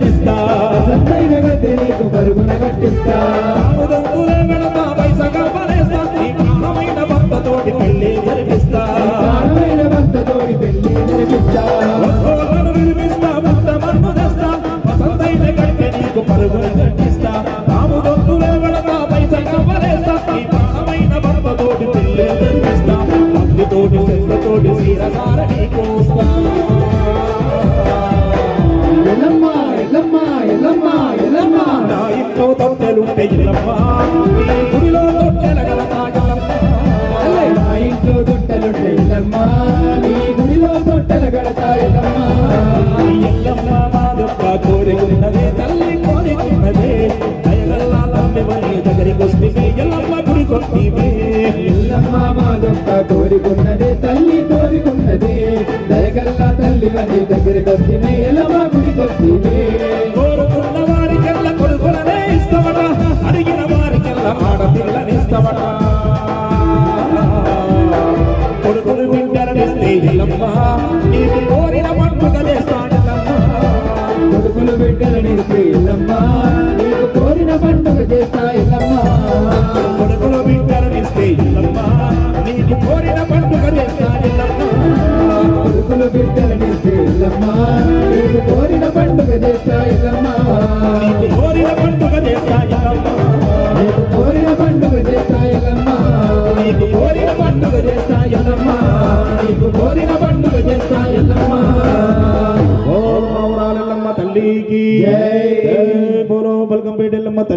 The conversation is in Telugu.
జన్మిస్తా సంతైన గద్దె నీకు పరుగున కట్టిస్తా రాముదంతులే వెళతా పైసగా పలేస్తా నీ ప్రాణమైన భక్తతోటి పెళ్లి జరిపిస్తా ప్రాణమైన భక్తతోటి పెళ్లి జరిపిస్తా ఒక్కోలను వినిపిస్తా ముక్త మన్ను తెస్తా వసంతైన గద్దె నీకు పరుగున కట్టిస్తా రాముదంతులే వెళతా పైసగా పలేస్తా నీ ప్రాణమైన భక్తతోటి పెళ్లి జరిపిస్తా భక్తితోటి శ్రద్ధతోటి శిరసార నీకోస్తా ఎల్లమ్మ ఎల్లమ్మ ఎల్లమ్మ ఎల్లమ్మ నా ఇంట్లో తొట్టెలుంటే ఎల్లమ్మ నీ గుడిలో తొట్టెల గలతా ఎల్లమ్మ నా ఇంట్లో తొట్టెలుంటే ఎల్లమ్మ నీ గుడిలో తొట్టెల గడతా ఎల్లమ్మ ఎల్లమ్మ మాదొక్క కోరికున్నదే తల్లి కోరికున్నదే దయగల్లా తమ్మివని దగ్గరికొస్తే ఎల్లమ్మ గుడికొస్తీవే ఎల్లమ్మ మాదొక్క కోరికున్నదే తల్లి కోరికున్నదే దయగల్లా తల్లి వని దగ్గరికి వస్తేనే ఎల్లమ్మ గుడికొస్తేనే కోరుకున్న వారికెల్ల కొడుకులనే ఇస్తామట అడిగిన వారికెల్ల ఆడపిల్లనిస్తామట కొడుకులు బిడ్డలనిస్తే ఎల్లమ్మ నీకు కోరిన పండుగ చేస్తాడల్లమ్మ కొడుకులు బిడ్డలనిస్తే ఎల్లమ్మ నీకు కోరిన పండుగ చేస్తా ఎల్లమ్మ కొడుకులు బిడ్డలనిస్తే ఎల్లమ్మ నీకు కోరిన పండుగ చేస్తాడల్లమ్మ కొడుకులు బిడ్డలనిస్తే ఎల్లమ్మ నీకు కోరిన పండుగ చేస్తా ఎల్లమ్మ నీకు కోరిన పండుగ చేస్తాడల్లమ్మ నీకు కోరిన పండుగ చేస్తా ఎల్లమ్మ నీకు కోరిన పండుగ చేస్తాడల్లమ్మ నీకు కోరిన పండుగ చేస్తా ఎల్లమ్మ ఓం మౌరాలెల్లమ్మ తల్లికి జై. బోలో బల్కంపేట ఎల్లమ్మ తల్లి